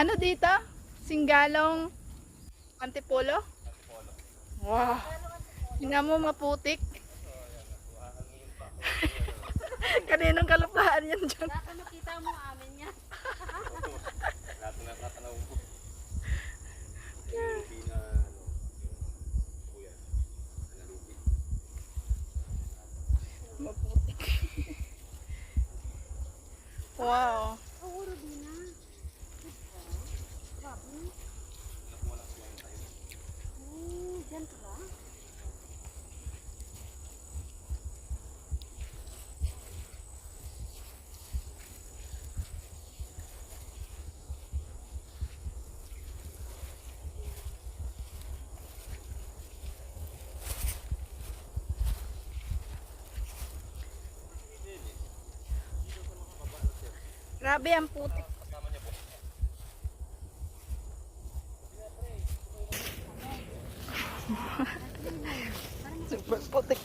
Ano dito? Singgalong Antipolo? Wow. Tingnan mo maputik. Kaninong kalupaan yan dyan? Lahat na makita mo amin yan. Lahat na natanaw mo. Maputik. Wow. Oo, Rubina. Grabe. Diyan ba? Grabe ang putik. Super putik.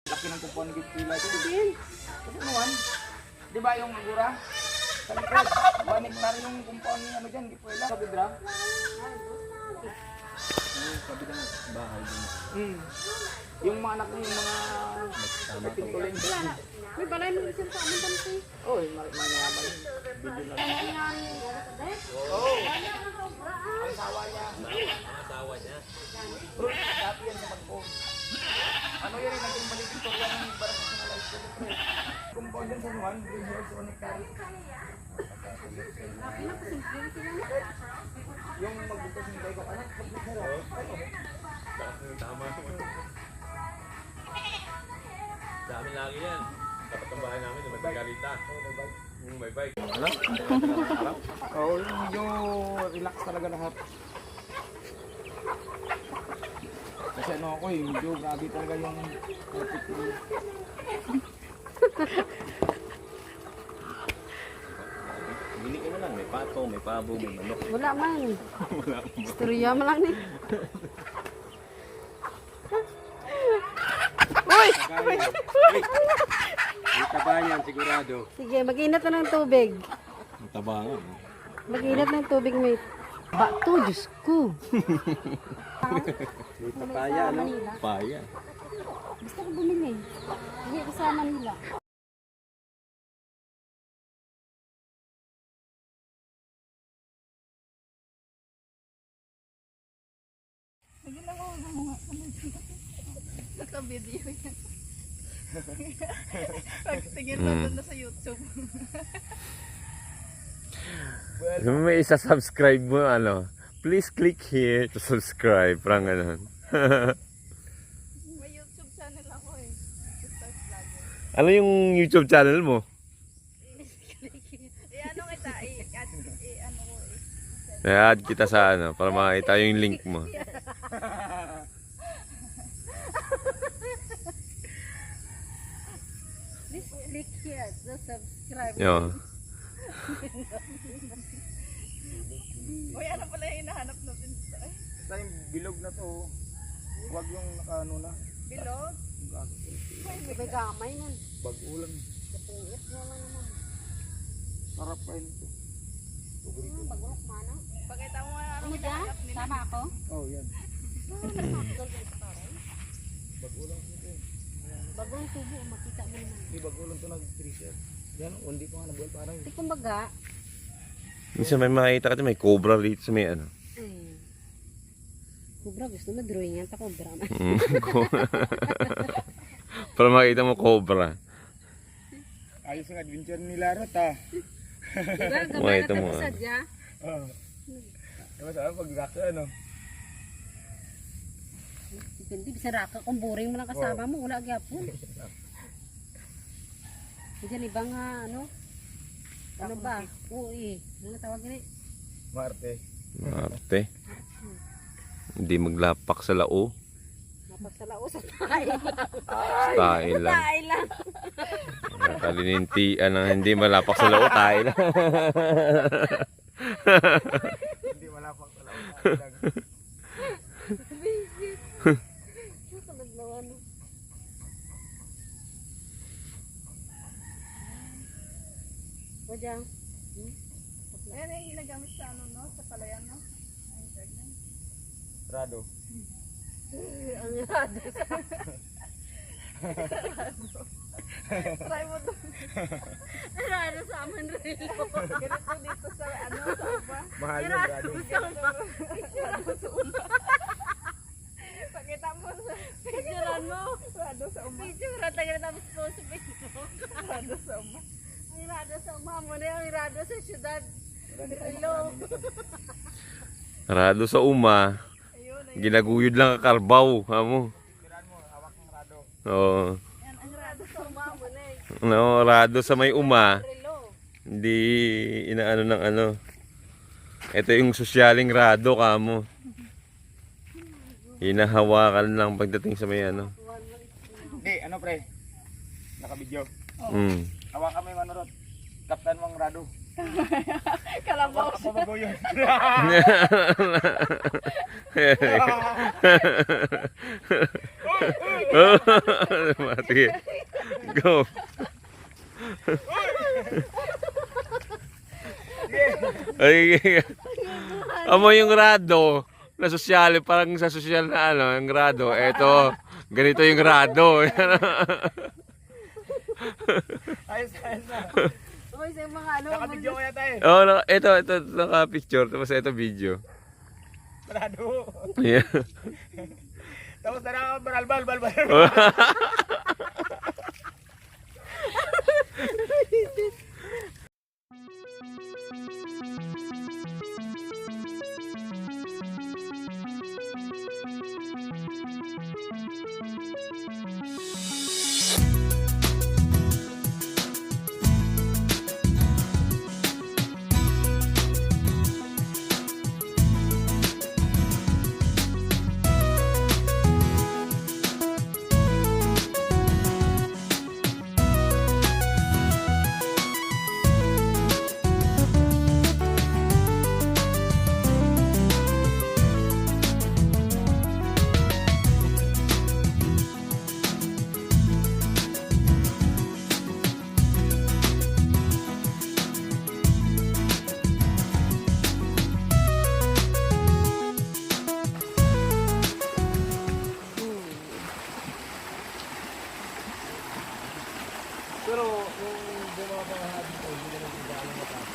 Laki ng kumpon ng pila ito. Kasi naman, di ba yung agura? Sa likod, banik na rin yung kumpon ni ano dyan, gipuela. Sa bidra. Sabi ka ng bahay din. Yung mga anak niya, yung mga pintuling. May balay mo isang sa amin tanti. Oh, manayabay yun. Video na lang. Oo. Ang sawa niya. Bro, dati yan sa magpo. Ano yun eh, naging balik-victoria ng barang nationalized ko. Kumpon dyan sa Juan, Green Hills, Onicari. Yung magbukas ng bago, anak, magbukas na. Tama. Sa amin lagi yan. Dapat ang bahay namin, may garita. May bike. Ano? Oo, medyo relax talaga lahat. Kasi ano ako eh, medyo grabe talaga yung traffic ko. Bili ka na lang, may pato, may pabo, may manok. Wala man. Istorya man lang ni. Uy! Ang taba niyan, sigurado. Sige, mag-inat na ng tubig. Ang taba nga. Mag-inat ng tubig, mate. Bato, Diyos ko. May papaya, no? Papaya. Gusto ko bumili. Hindi ko sa Manila. Naka-video yan. Pagtingin mo doon na sa YouTube. Kung may isa-subscribe mo, ano, please click here to subscribe. Parang ganun. May YouTube channel ako eh. Start vlogger. Ano yung YouTube channel mo? Ano kita ano ko eh. I-add kita sa ano, para makita yung link mo. Please click here to subscribe. Yo. Uy, ano pala yung hinahanap natin? Ay, Basta yung bilog na to, huwag yung nakaano na. bilog? May gamay man. Bag-ulan. Kapungit mo lang naman. Sarap pa yun ito. Bagulok mana. Pakita mo nga Ano dyan? Tama ako? Oh, yan. Bag-ulan ito eh. Bagong tubo, makita mo naman. Hindi bag-ulan to nag-freezer. Yan, hindi pa nga nabuhay parang. Di kumbaga, Minsan may makita ka may cobra rito sa may ano. Ay. Cobra, gusto mo drawing yan. Ta cobra. Para makita mo cobra. Ayos ang adventure nila Rot ah. Diba? Wait, Gabay mo, na sadya. Oo. Diba saan pag-raka ano? Depende, bisa raka kung boring mo lang kasama mo. Wala gyapon. Diyan ibang ano? Ano ba? Uy, ano tawag ni? Marte. Arte. Hindi maglapak sa lao. Napagsalao sa tayo. Tayo lang. Tayo lang. Kalinintian ang hindi malapak sa lao. Tayo lang. Hindi malapak sa laon. Visit. Tulad na ano. Wajang. Ayan ay ginagamit sa ano, no? Sa palayan, no? Ay, pregnant. Rado. Ang rado sa... Try mo doon. Rado sa amin rin. Ganito dito sa ano, sa upa. Mahal yung rado. Rado sa uma. Pakita mo sa Picturean mo. rado sa uma. Picture at tagal tapos ko sa Facebook. Rado sa uma. Ang rado sa umamo na yung rado sa syudad. Rilo. Rado sa uma. Ayun, ayun. Ginaguyod lang ka karbaw. Amo. Tiran mo, hawak ng rado. Oo. Yan, ang rado Sa umamo na eh. No, rado sa may uma. Rilo. Hindi inaano ng ano. Ito yung sosyaling rado kamo. Hinahawakan lang pagdating sa may ano. Hindi, ano pre? Naka-video. Mm. Hawakan mo yung ano Rot. Kaptan mong rado. Kalabaw. Pabago yun. Mati. Go. Ay, amo yung rado na sosyal, parang sa sosyal na ano, yung rado. Eto, ganito yung rado. Ayos, ayos na. Okay, sa mga ano. Naka-video kaya tayo. Oh, ito naka-picture, tapos ito video. Rado. Yeah. Tapos na balbal. Pero yung bumaba nga dito, hindi na naging gaano mataas.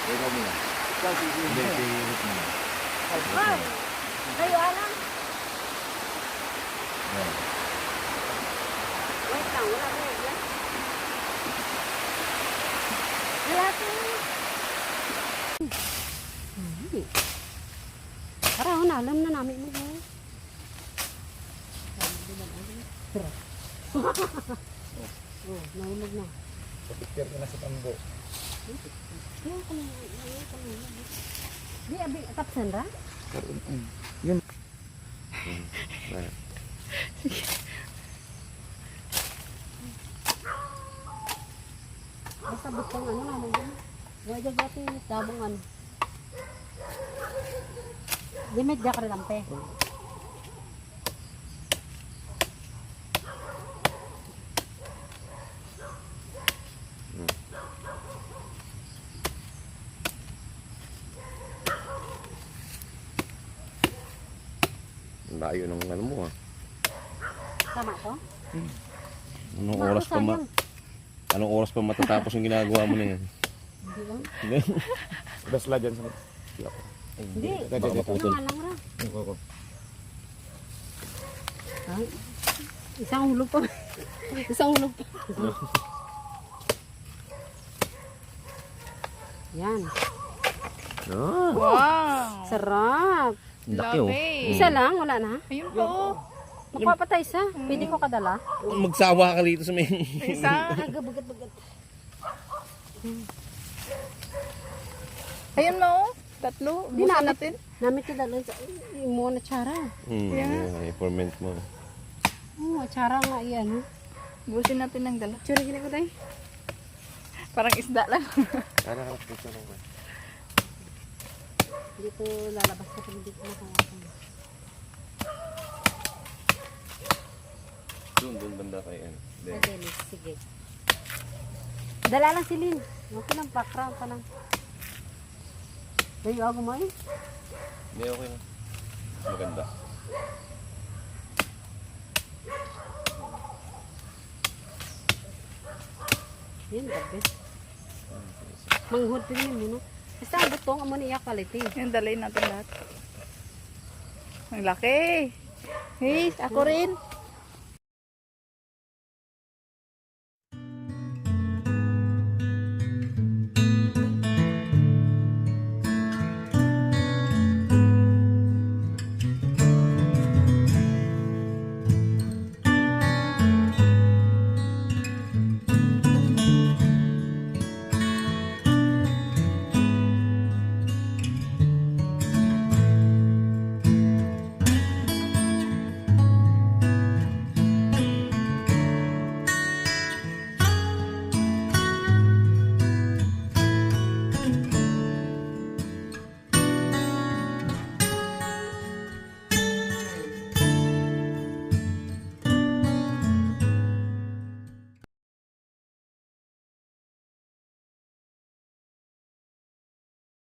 Ikaw muna. Ikaw hindi pinit mo. Kayo alam. Wait lang, wala na yan. Wala ko. Para ako na, alam na namin mo. Oh, nahulog na. Picture ko na sa tambo. Di, abi, tapsan ra? Basta butang ano naman dyan. Wajag natin tabong ano. Di medya ka rin lampe. Ang layo ng ano mo ah. Tama to? Anong Tama oras to, pa sayang. Anong oras pa matatapos yung ginagawa mo na yan? Hindi ba? Dasla dyan sa... Hindi. Baka Ito maputol. nga lang ra. Ay, isang hulog pa. Isang hulog pa. Yan. Ah, Wow! Sarap. laki oh. Lovely. Isa lang, wala na. Ayun po. Magpapatay isa. Pwede ko kadala. Magsawa ka dito sa may... Isa. Bagat-bagat. Ayun mo. Tatlo. Busan natin. Namin ito dala sa mo na tsara. I-ferment mo. Oo, tsara nga yan. Busin natin ng dala. Tsura gina ko tayo. Parang isda lang. Hindi ko lalabas kasi hindi ko makawasan. Doon banda kayo. Madali, sige. Dala lang si Lynn. Okay lang, background pa lang. Dayo ako mo eh. Hindi, okay na. Maganda. Yan, the best. Manghud din yun, no? Basta ang butong, amo niya quality. Yung dalay natin lahat. Ang laki. Hey, ako rin.